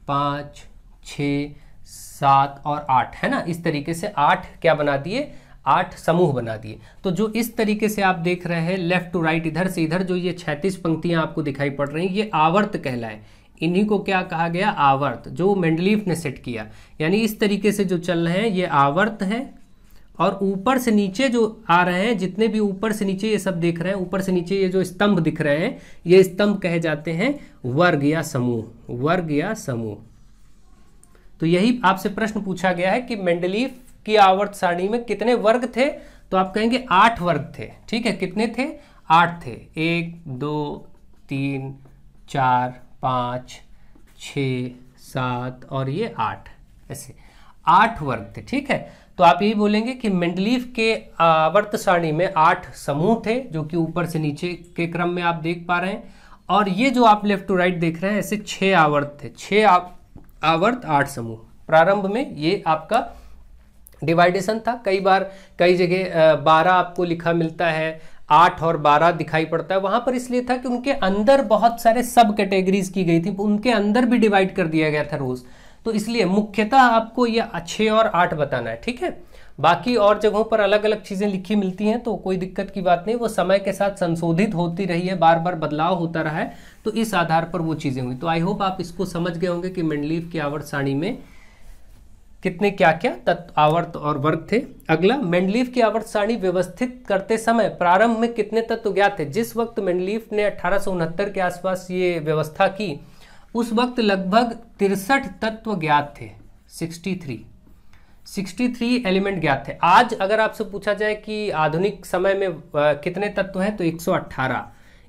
5 6 7 और 8, है ना, इस तरीके से 8 क्या बना दिए? 8 समूह बना दिए। तो जो इस तरीके से आप देख रहे हैं लेफ्ट टू राइट, इधर से इधर जो ये 36 पंक्तियां आपको दिखाई पड़ रही हैं, ये आवर्त कहलाए। इन्हीं को क्या कहा गया? आवर्त, जो मेंडलीफ ने सेट किया। यानी इस तरीके से जो चल रहे हैं ये आवर्त है, और ऊपर से नीचे जो आ रहे हैं, जितने भी ऊपर से नीचे ये सब देख रहे हैं, ऊपर से नीचे ये जो स्तंभ दिख रहे हैं, ये स्तंभ कहे जाते हैं वर्ग या समूह, वर्ग या समूह। तो यही आपसे प्रश्न पूछा गया है कि मेंडलीफ की आवर्त सारणी में कितने वर्ग थे, तो आप कहेंगे 8 वर्ग थे। ठीक है, कितने थे? 8 थे। 1 2 3 4 5 6 7 और ये 8, ऐसे 8 वर्ग थे। ठीक है, तो आप यही बोलेंगे कि मेंडलीफ के आवर्त सारणी में 8 समूह थे, जो कि ऊपर से नीचे के क्रम में आप देख पा रहे हैं। और ये जो आप लेफ्ट टू राइट देख रहे हैं, ऐसे 6 आवर्त थे। 6 आवर्त 8 समूह। प्रारंभ में ये आपका डिवाइडेशन था। कई बार कई जगह 12 आपको लिखा मिलता है, 8 और 12 दिखाई पड़ता है। वहां पर इसलिए था कि उनके अंदर बहुत सारे सब कैटेगरीज की गई थी, उनके अंदर भी डिवाइड कर दिया गया था रोज, तो इसलिए मुख्यतः आपको ये 6 और 8 बताना है। ठीक है, बाकी और जगहों पर अलग अलग चीजें लिखी मिलती हैं, तो कोई दिक्कत की बात नहीं, वो समय के साथ संशोधित होती रही है, बार बार बदलाव होता रहा है, तो इस आधार पर वो चीजें हुई। तो आई होप आप इसको समझ गए होंगे कि मेंडलीफ की आवर्त सारणी में कितने क्या क्या तत्व, आवर्त और वर्ग थे। अगला, मेंडलीफ की आवर्त सारणी व्यवस्थित करते समय प्रारंभ में कितने तत्व ज्ञात थे? जिस वक्त मेंडलीफ ने 1869 के आसपास ये व्यवस्था की, उस वक्त लगभग 63 तत्व ज्ञात थे। 63 एलिमेंट ज्ञात थे। आज अगर आपसे पूछा जाए कि आधुनिक समय में कितने तत्व हैं, तो 118।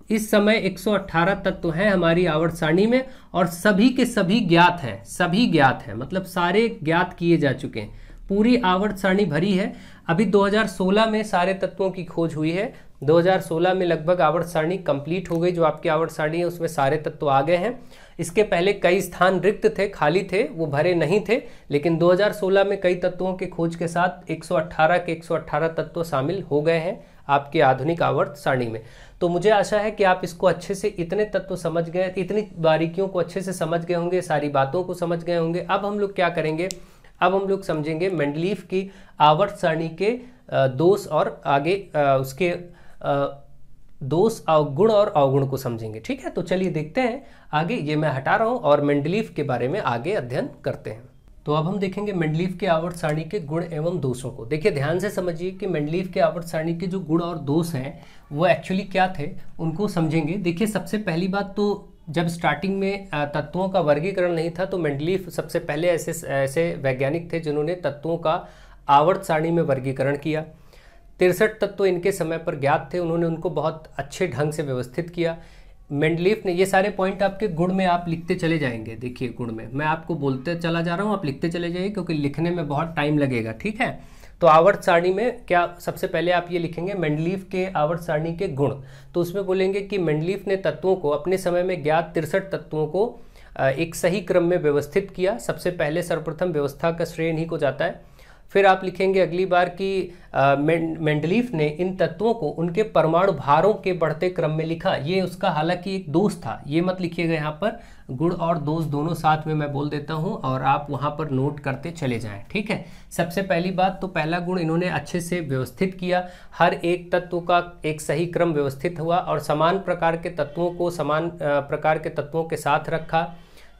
इस समय 118 तत्व हैं हमारी आवर्त सारणी में, और सभी के सभी ज्ञात हैं। सभी ज्ञात हैं मतलब सारे ज्ञात किए जा चुके हैं। पूरी आवर्त सारणी भरी है। अभी 2016 में सारे तत्वों की खोज हुई है। 2016 में लगभग आवर्त सारणी कंप्लीट हो गई। जो आपकी आवर्त सारणी है उसमें सारे तत्व आ गए हैं। इसके पहले कई स्थान रिक्त थे, खाली थे, वो भरे नहीं थे, लेकिन 2016 में कई तत्वों के खोज के साथ 118 के 118 तत्व शामिल हो गए हैं आपके आधुनिक आवर्त सारणी में। तो मुझे आशा है कि आप इसको अच्छे से, इतने तत्व समझ गए, इतनी बारीकियों को अच्छे से समझ गए होंगे, सारी बातों को समझ गए होंगे। अब हम लोग क्या करेंगे, अब हम लोग समझेंगे मेंडलीफ की आवर्त सारणी के दोष और आगे उसके दोष, गुण और अवगुण को समझेंगे। ठीक है, तो चलिए देखते हैं आगे। ये मैं हटा रहा हूं और मेंडलीफ के बारे में आगे अध्ययन करते हैं। तो अब हम देखेंगे मेंडलीफ के आवर्त सारणी के गुण एवं दोषों को। देखिए ध्यान से समझिए कि मेंडलीफ के आवर्त सारणी के जो गुण और दोष हैं वो एक्चुअली क्या थे, उनको समझेंगे। देखिए सबसे पहली बात तो, जब स्टार्टिंग में तत्वों का वर्गीकरण नहीं था, तो मेंडलीफ सबसे पहले ऐसे वैज्ञानिक थे जिन्होंने तत्वों का आवर्त सारणी में वर्गीकरण किया। 63 तत्व इनके समय पर ज्ञात थे, उन्होंने उनको बहुत अच्छे ढंग से व्यवस्थित किया। मेंडलीफ ने, ये सारे पॉइंट आपके गुण में आप लिखते चले जाएंगे। देखिए गुण में मैं आपको बोलते चला जा रहा हूँ, आप लिखते चले जाइए, क्योंकि लिखने में बहुत टाइम लगेगा। ठीक है, तो आवर्त सारणी में क्या, सबसे पहले आप ये लिखेंगे मेंडलीफ के आवर्त सारणी के गुण। तो उसमें बोलेंगे कि मेंडलीफ ने तत्वों को, अपने समय में ज्ञात 63 तत्वों को एक सही क्रम में व्यवस्थित किया। सबसे पहले सर्वप्रथम व्यवस्था का श्रेय इन्हीं को जाता है। फिर आप लिखेंगे अगली बार कि मेंडलीफ ने इन तत्वों को उनके परमाणु भारों के बढ़ते क्रम में लिखा। ये उसका हालांकि एक दोष था, ये मत लिखिएगा यहाँ पर, गुण और दोष दोनों साथ में मैं बोल देता हूँ और आप वहाँ पर नोट करते चले जाएं। ठीक है, सबसे पहली बात तो पहला गुण, इन्होंने अच्छे से व्यवस्थित किया। हर एक तत्व का एक सही क्रम व्यवस्थित हुआ और समान प्रकार के तत्वों को समान प्रकार के तत्वों के साथ रखा।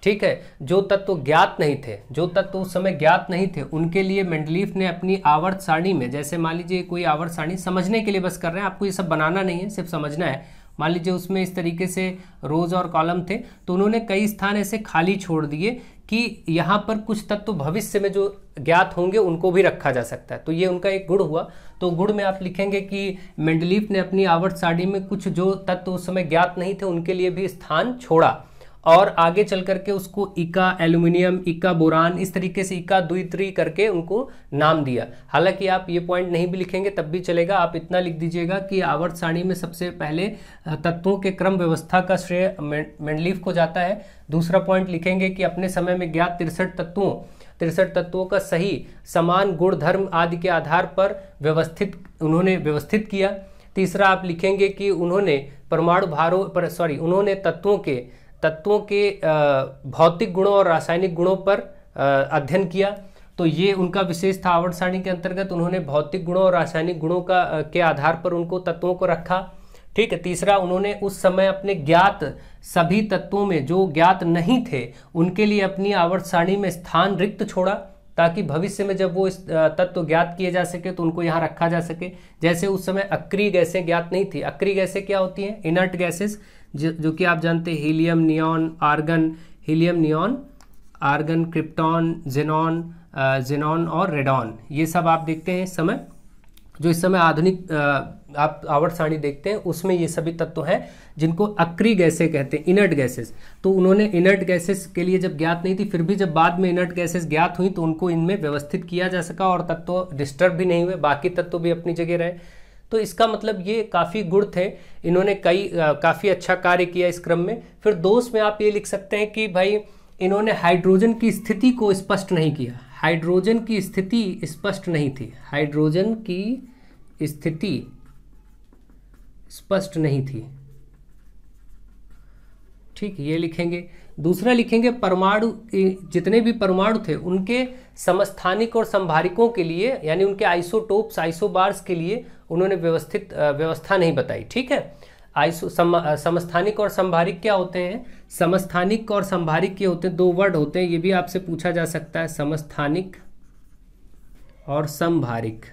ठीक है, जो तत्व ज्ञात नहीं थे, जो तत्व उस समय ज्ञात नहीं थे, उनके लिए मेंडलीफ ने अपनी आवर्त सारणी में, जैसे मान लीजिए कोई आवर्त सारणी, समझने के लिए बस कर रहे हैं, आपको ये सब बनाना नहीं है, सिर्फ समझना है। मान लीजिए उसमें इस तरीके से रोज और कॉलम थे, तो उन्होंने कई स्थान ऐसे खाली छोड़ दिए कि यहाँ पर कुछ तत्व भविष्य में जो ज्ञात होंगे उनको भी रखा जा सकता है। तो ये उनका एक गुण हुआ। तो गुण में आप लिखेंगे कि मेंडलीफ ने अपनी आवर्त सारणी में कुछ जो तत्व उस समय ज्ञात नहीं थे उनके लिए भी स्थान छोड़ा, और आगे चल करके उसको इका एल्यूमिनियम, इका बोरान, इस तरीके से इका द्वित्री करके उनको नाम दिया। हालांकि आप ये पॉइंट नहीं भी लिखेंगे तब भी चलेगा, आप इतना लिख दीजिएगा कि आवर्त सारणी में सबसे पहले तत्वों के क्रम व्यवस्था का श्रेय मेंडलीफ को जाता है। दूसरा पॉइंट लिखेंगे कि अपने समय में ज्ञात 63 तत्वों का सही समान गुण धर्म आदि के आधार पर उन्होंने व्यवस्थित किया। तीसरा आप लिखेंगे कि उन्होंने परमाणु भारों पर, उन्होंने तत्वों के भौतिक गुणों और रासायनिक गुणों पर अध्ययन किया। तो ये उनका विशेष था आवर्त सारणी के अंतर्गत। उन्होंने भौतिक गुणों और रासायनिक गुणों के आधार पर उनको तत्वों को रखा। ठीक है, तीसरा उन्होंने उस समय अपने ज्ञात सभी तत्वों में जो ज्ञात नहीं थे उनके लिए अपनी आवर्त सारणी में स्थान रिक्त छोड़ा, ताकि भविष्य में जब वो इस तत्व ज्ञात किए जा सके तो उनको यहाँ रखा जा सके। जैसे उस समय अक्रिय गैसें ज्ञात नहीं थी। अक्रिय गैसें क्या होती हैं? इनर्ट गैसेस, जो कि आप जानते हैं helium, neon, argon, helium, neon, argon, krypton, xenon और रेडॉन, ये सब आप देखते हैं इस समय, जो इस समय आधुनिक आप आवर्त सारणी देखते हैं उसमें ये सभी तत्व हैं जिनको अक्रिय गैसें कहते हैं, इनर्ट गैसेस। तो उन्होंने इनर्ट गैसेस के लिए जब ज्ञात नहीं थी, फिर भी जब बाद में इनर्ट गैसेस ज्ञात हुई तो उनको इनमें व्यवस्थित किया जा सका और तत्व डिस्टर्ब भी नहीं हुए, बाकी तत्व भी अपनी जगह रहे। तो इसका मतलब ये काफ़ी गुण थे, इन्होंने काफ़ी अच्छा कार्य किया इस क्रम में। फिर दोष में आप ये लिख सकते हैं कि भाई इन्होंने हाइड्रोजन की स्थिति को स्पष्ट नहीं किया, हाइड्रोजन की स्थिति स्पष्ट नहीं थी, हाइड्रोजन की स्थिति स्पष्ट नहीं थी, ठीक, ये लिखेंगे। दूसरा लिखेंगे परमाणु, जितने भी परमाणु थे उनके समस्थानिक और संभारिकों के लिए, यानी उनके आइसोटोप्स, आइसोबार्स के लिए उन्होंने व्यवस्था नहीं बताई, ठीक है। समस्थानिक और संभारिक क्या होते हैं? समस्थानिक और संभारिक क्या होते हैं? दो वर्ड होते हैं, ये भी आपसे पूछा जा सकता है, समस्थानिक और संभारिक।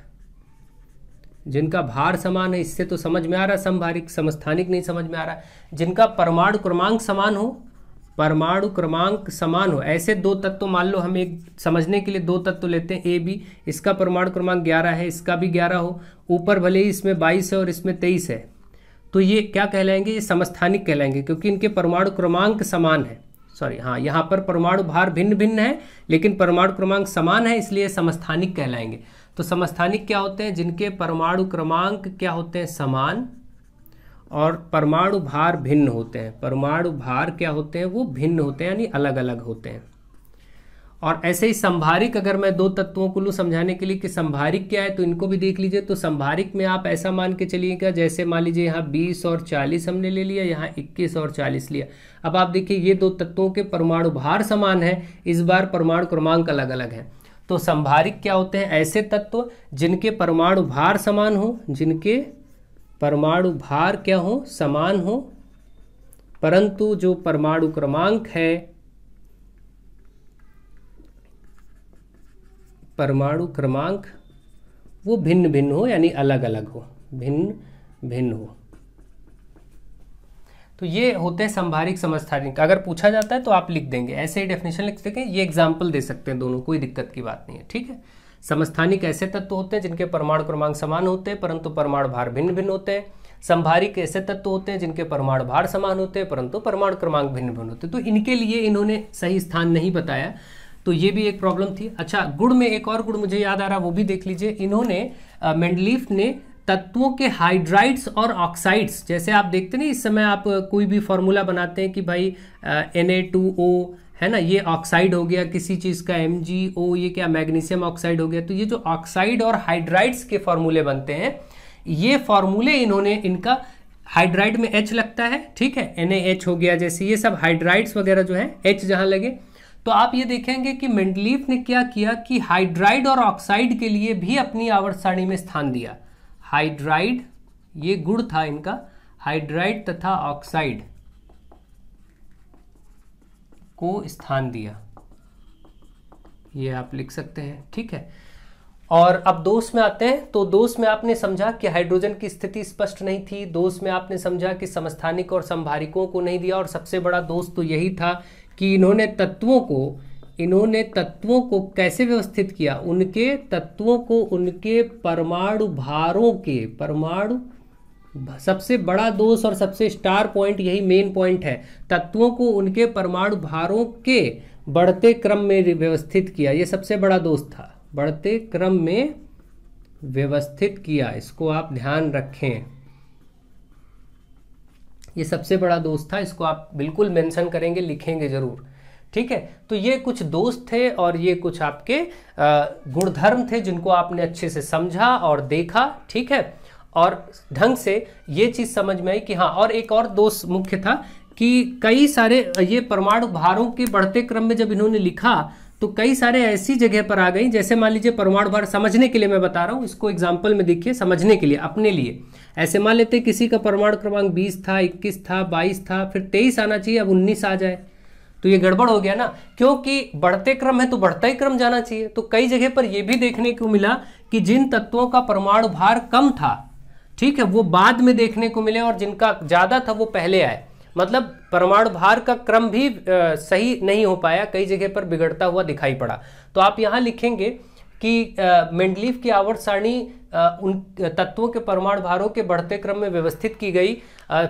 जिनका भार समान है, इससे तो समझ में आ रहा है, संभारिक, समस्थानिक नहीं समझ में आ रहा है। जिनका परमाणु क्रमांक समान हो, परमाणु क्रमांक समान हो, ऐसे दो तत्व मान लो, हम एक समझने के लिए दो तत्व लेते हैं, ए बी, इसका परमाणु क्रमांक 11 है, इसका भी 11 हो, ऊपर भले ही इसमें 22 है और इसमें 23 है, तो ये क्या कहलाएंगे? ये समस्थानिक कहलाएंगे, क्योंकि इनके परमाणु क्रमांक समान है। सॉरी, हाँ, यहाँ पर परमाणु भार भिन्न भिन्न है लेकिन परमाणु क्रमांक समान है, इसलिए समस्थानिक कहलाएंगे। तो समस्थानिक क्या होते हैं? जिनके परमाणु क्रमांक क्या होते हैं? समान, और परमाणु भार भिन्न होते हैं। परमाणु भार क्या होते हैं? वो भिन्न होते हैं, यानी अलग अलग होते हैं। और ऐसे ही संभारिक, अगर मैं दो तत्वों को लूँ समझाने के लिए कि संभारिक क्या है, तो इनको भी देख लीजिए। तो संभारिक में आप ऐसा मान के चलिएगा, जैसे मान लीजिए यहाँ 20 और 40 हमने ले लिया, यहाँ 21 और 40 लिया। अब आप देखिए ये दो तत्वों के परमाणु भार समान है, इस बार परमाणु क्रमांक अलग अलग है। तो संभारिक क्या होते हैं? ऐसे तत्व जिनके परमाणु भार समान हो, जिनके परमाणु भार क्या हो? समान हो, परंतु जो परमाणु क्रमांक है, परमाणु क्रमांक वो भिन्न भिन्न हो, यानी अलग अलग हो, भिन्न भिन्न हो। तो ये होते हैं संभारिक समस्थानिक। अगर पूछा जाता है तो आप लिख देंगे, ऐसे ही डेफिनेशन लिख देंगे, ये एग्जाम्पल दे सकते हैं दोनों, कोई दिक्कत की बात नहीं है, ठीक है। समस्थानिक ऐसे तत्व होते हैं जिनके परमाणु क्रमांक समान होते हैं परंतु परमाणु भार भिन्न भिन्न होते हैं। संभारिक ऐसे तत्व होते हैं जिनके परमाणु भार समान होते हैं परंतु परमाणु क्रमांक भिन्न भिन्न होते हैं। तो इनके लिए इन्होंने सही स्थान नहीं बताया, तो ये भी एक प्रॉब्लम थी। अच्छा, गुण में एक और गुण मुझे याद आ रहा, वो भी देख लीजिए। इन्होंने मेंडलीफ ने तत्वों के हाइड्राइड्स और ऑक्साइड्स, जैसे आप देखते नहीं इस समय आप कोई भी फॉर्मूला बनाते हैं कि भाई Na2O है ना, ये ऑक्साइड हो गया किसी चीज़ का, MgO ये क्या मैग्नीशियम ऑक्साइड हो गया। तो ये जो ऑक्साइड और हाइड्राइड्स के फॉर्मूले बनते हैं, ये फॉर्मूले इन्होंने, इनका हाइड्राइड में H लगता है, ठीक है, NaH हो गया, जैसे ये सब हाइड्राइड्स वगैरह जो है H जहाँ लगे। तो आप ये देखेंगे कि मेंडलीफ ने क्या किया कि हाइड्राइड और ऑक्साइड के लिए भी अपनी आवर्त सारणी में स्थान दिया। हाइड्राइड, ये गुण था इनका, हाइड्राइड तथा ऑक्साइड को स्थान दिया, ये आप लिख सकते हैं, ठीक है। और अब दोष में आते हैं। तो दोष में आपने समझा कि हाइड्रोजन की स्थिति स्पष्ट नहीं थी, दोष में आपने समझा कि समस्थानिक और संभारिकों को नहीं दिया, और सबसे बड़ा दोष तो यही था कि इन्होंने तत्वों को कैसे व्यवस्थित किया, उनके तत्वों को उनके परमाणु भारों के, सबसे बड़ा दोष और सबसे स्टार पॉइंट, यही मेन पॉइंट है, तत्वों को उनके परमाणु भारों के बढ़ते क्रम में व्यवस्थित किया। ये सबसे बड़ा दोष था, बढ़ते क्रम में व्यवस्थित किया, इसको आप ध्यान रखें, ये सबसे बड़ा दोष था, इसको आप बिल्कुल मेंशन करेंगे, लिखेंगे जरूर, ठीक है। तो ये कुछ दोष थे और ये कुछ आपके गुणधर्म थे जिनको आपने अच्छे से समझा और देखा, ठीक है, और ढंग से ये चीज समझ में आई कि हाँ। और एक और दोष मुख्य था कि कई सारे ये परमाणु भारों के बढ़ते क्रम में जब इन्होंने लिखा तो कई सारे ऐसी जगह पर आ गई, जैसे मान लीजिए परमाणु भार, समझने के लिए मैं बता रहा हूँ, इसको एग्जाम्पल में देखिए, समझने के लिए, अपने लिए। ऐसे मान लेते किसी का परमाणु क्रमांक 20 था, 21 था, 22 था, फिर 23 आना चाहिए, अब 19 आ जाए, तो ये गड़बड़ हो गया ना, क्योंकि बढ़ते क्रम है तो बढ़ता ही क्रम जाना चाहिए। तो कई जगह पर यह भी देखने को मिला कि जिन तत्वों का परमाणु भार कम था, ठीक है, वो बाद में देखने को मिले, और जिनका ज्यादा था वो पहले आए। मतलब परमाणु भार का क्रम भी सही नहीं हो पाया, कई जगह पर बिगड़ता हुआ दिखाई पड़ा। तो आप यहाँ लिखेंगे कि मेंडलीव की आवर्त सारणी उन तत्वों के परमाणु भारों के बढ़ते क्रम में व्यवस्थित की गई,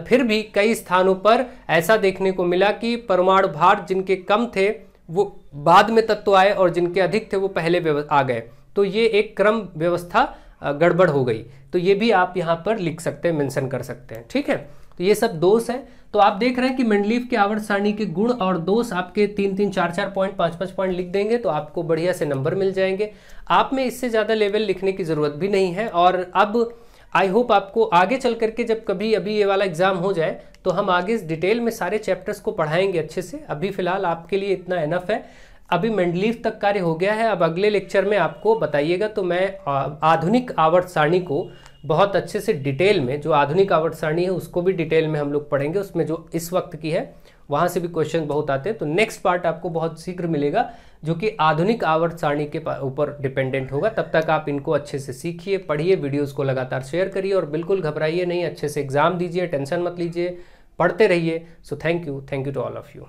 फिर भी कई स्थानों पर ऐसा देखने को मिला कि परमाणु भार जिनके कम थे वो बाद में तत्व आए और जिनके अधिक थे वो पहले आ गए। तो ये एक क्रम व्यवस्था गड़बड़ हो गई। तो ये भी आप यहाँ पर लिख सकते हैं, मेंशन कर सकते हैं, ठीक है। तो ये सब दोष है। तो आप देख रहे हैं कि मेंडलीव के आवर्त सारणी के गुण और दोष आपके 3-3, 4-4 पॉइंट, 5-5 पॉइंट लिख देंगे तो आपको बढ़िया से नंबर मिल जाएंगे। आप में इससे ज़्यादा लेवल लिखने की ज़रूरत भी नहीं है। और अब आई होप आपको आगे चल करके जब कभी अभी ये वाला एग्जाम हो जाए तो हम आगे इस डिटेल में सारे चैप्टर्स को पढ़ाएंगे अच्छे से। अभी फिलहाल आपके लिए इतना एनफ है। अभी मेंडलीव तक कार्य हो गया है। अब अगले लेक्चर में आपको बताइएगा तो मैं आधुनिक आवर्त सारणी को बहुत अच्छे से डिटेल में, जो आधुनिक आवर्त सारणी है उसको भी डिटेल में हम लोग पढ़ेंगे। उसमें जो इस वक्त की है वहाँ से भी क्वेश्चन बहुत आते हैं। तो नेक्स्ट पार्ट आपको बहुत शीघ्र मिलेगा जो कि आधुनिक आवर्त सारणी के ऊपर डिपेंडेंट होगा। तब तक आप इनको अच्छे से सीखिए, पढ़िए, वीडियोज़ को लगातार शेयर करिए और बिल्कुल घबराइए नहीं, अच्छे से एग्जाम दीजिए, टेंशन मत लीजिए, पढ़ते रहिए। So thank you to all of you.